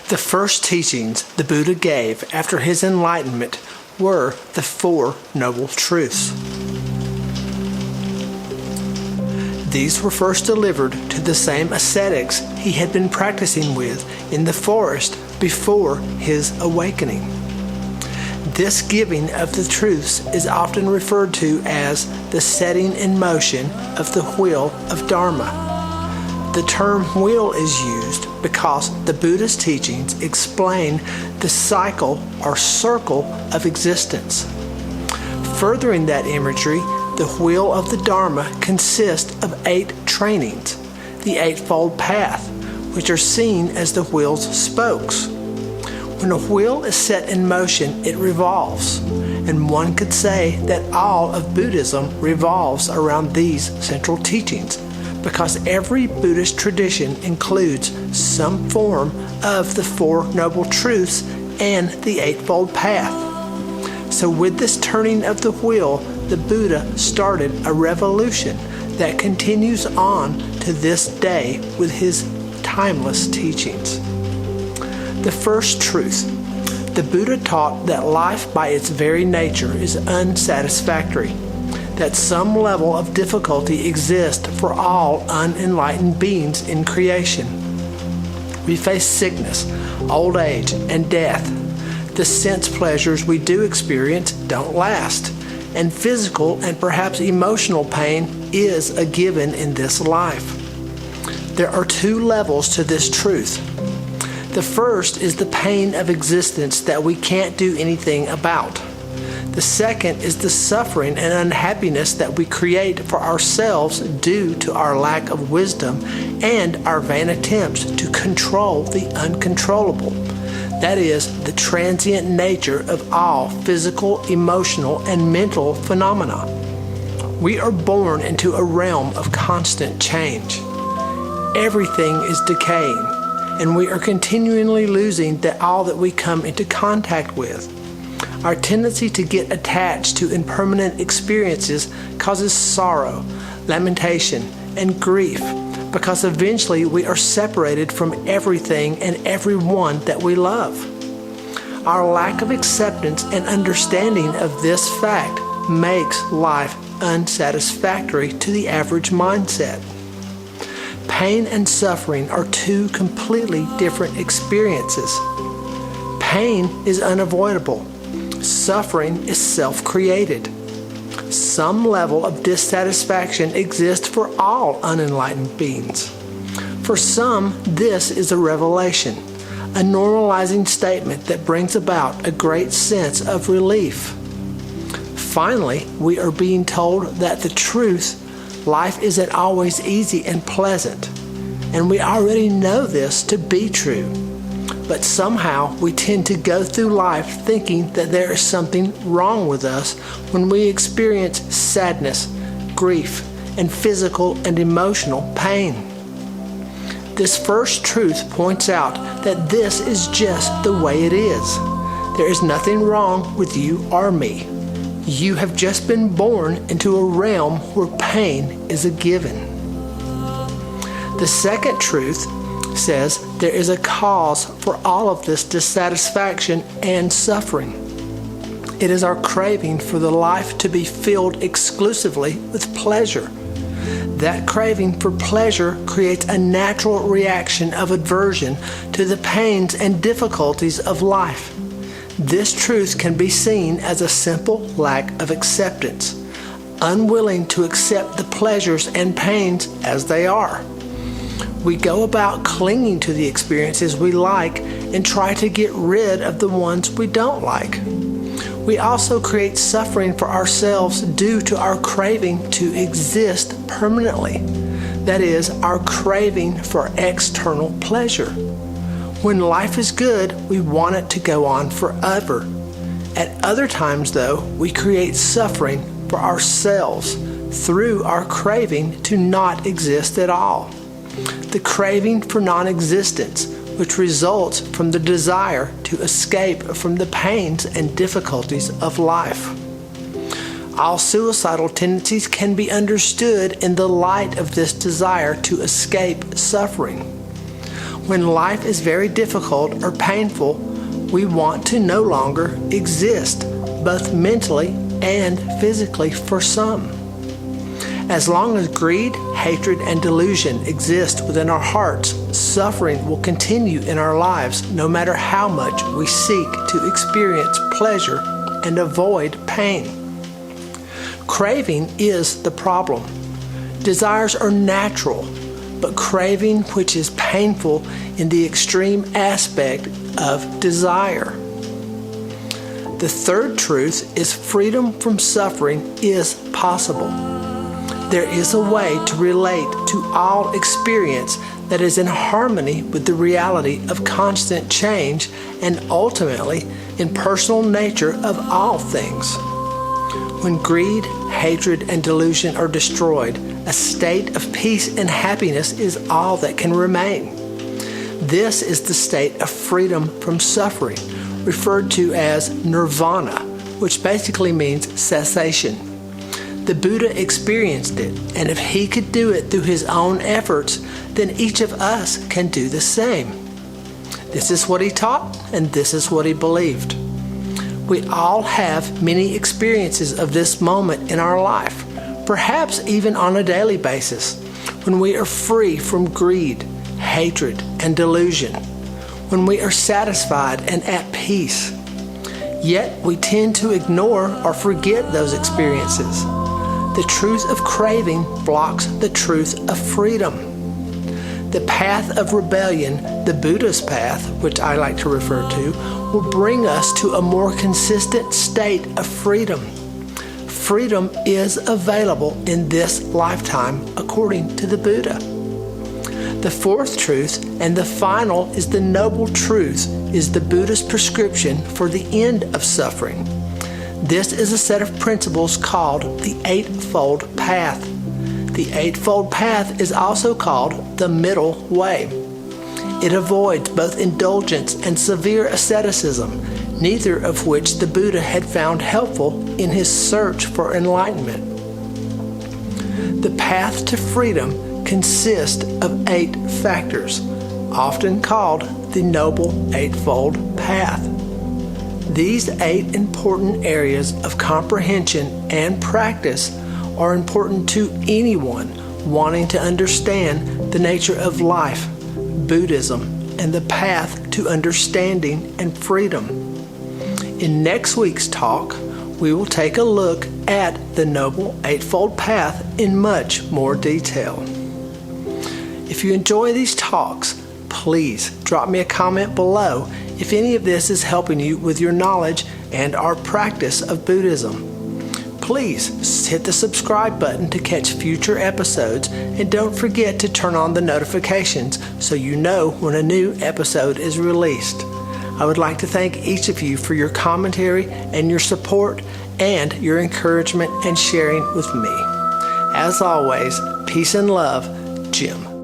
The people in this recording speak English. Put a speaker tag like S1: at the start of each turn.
S1: The first teachings the Buddha gave after his enlightenment were the Four Noble Truths. These were first delivered to the same ascetics he had been practicing with in the forest before his awakening. This giving of the truths is often referred to as the setting in motion of the wheel of Dharma. The term wheel is used because the Buddhist teachings explain the cycle or circle of existence. Furthering that imagery, the wheel of the Dharma consists of 8 trainings, the eightfold path, which are seen as the wheel's spokes. When a wheel is set in motion, it revolves, and one could say that all of Buddhism revolves around these central teachings, because every Buddhist tradition includes some form of the Four Noble Truths and the Eightfold Path. So with this turning of the wheel, the Buddha started a revolution that continues on to this day with his timeless teachings. The first truth. The Buddha taught that life by its very nature is unsatisfactory, that some level of difficulty exists for all unenlightened beings in creation. We face sickness, old age, and death. The sense pleasures we do experience don't last, and physical and perhaps emotional pain is a given in this life. There are 2 levels to this truth. The first is the pain of existence that we can't do anything about. The second is the suffering and unhappiness that we create for ourselves due to our lack of wisdom and our vain attempts to control the uncontrollable. That is, the transient nature of all physical, emotional, and mental phenomena. We are born into a realm of constant change. Everything is decaying, and we are continually losing all that we come into contact with. Our tendency to get attached to impermanent experiences causes sorrow, lamentation, and grief, because eventually we are separated from everything and everyone that we love. Our lack of acceptance and understanding of this fact makes life unsatisfactory to the average mindset. Pain and suffering are 2 completely different experiences. Pain is unavoidable. Suffering is self-created. Some level of dissatisfaction exists for all unenlightened beings. For some, this is a revelation, a normalizing statement that brings about a great sense of relief. Finally, we are being told that the truth, life isn't always easy and pleasant, and we already know this to be true. But somehow we tend to go through life thinking that there is something wrong with us when we experience sadness, grief, and physical and emotional pain. This first truth points out that this is just the way it is. There is nothing wrong with you or me. You have just been born into a realm where pain is a given. The second truth says there is a cause for all of this dissatisfaction and suffering. It is our craving for the life to be filled exclusively with pleasure. That craving for pleasure creates a natural reaction of aversion to the pains and difficulties of life. This truth can be seen as a simple lack of acceptance, unwilling to accept the pleasures and pains as they are. We go about clinging to the experiences we like and try to get rid of the ones we don't like. We also create suffering for ourselves due to our craving to exist permanently. That is, our craving for external pleasure. When life is good, we want it to go on forever. At other times, though, we create suffering for ourselves through our craving to not exist at all. The craving for non-existence, which results from the desire to escape from the pains and difficulties of life. All suicidal tendencies can be understood in the light of this desire to escape suffering. When life is very difficult or painful, we want to no longer exist, both mentally and physically for some. As long as greed, hatred, and delusion exist within our hearts, suffering will continue in our lives no matter how much we seek to experience pleasure and avoid pain. Craving is the problem. Desires are natural, but craving, which is painful in the extreme aspect of desire. The third truth is freedom from suffering is possible. There is a way to relate to all experience that is in harmony with the reality of constant change and ultimately in personal nature of all things. When greed, hatred, and delusion are destroyed, a state of peace and happiness is all that can remain. This is the state of freedom from suffering, referred to as nirvana, which basically means cessation. The Buddha experienced it, and if he could do it through his own efforts, then each of us can do the same. This is what he taught, and this is what he believed. We all have many experiences of this moment in our life, perhaps even on a daily basis, when we are free from greed, hatred, and delusion, when we are satisfied and at peace. Yet we tend to ignore or forget those experiences. The truth of craving blocks the truth of freedom. The path of rebellion, the Buddha's path, which I like to refer to, will bring us to a more consistent state of freedom. Freedom is available in this lifetime, according to the Buddha. The fourth truth, and the final, is the noble truth, is the Buddha's prescription for the end of suffering. This is a set of principles called the eightfold path. The eightfold path is also called the middle way. It avoids both indulgence and severe asceticism, neither of which the Buddha had found helpful in his search for enlightenment. The path to freedom consists of 8 factors, often called the Noble Eightfold Path. These 8 important areas of comprehension and practice are important to anyone wanting to understand the nature of life, Buddhism, and the path to understanding and freedom. In next week's talk, we will take a look at the Noble Eightfold Path in much more detail. If you enjoy these talks, please drop me a comment below if any of this is helping you with your knowledge and our practice of Buddhism. Please hit the subscribe button to catch future episodes, and don't forget to turn on the notifications so you know when a new episode is released. I would like to thank each of you for your commentary and your support and your encouragement and sharing with me. As always, peace and love, Jim.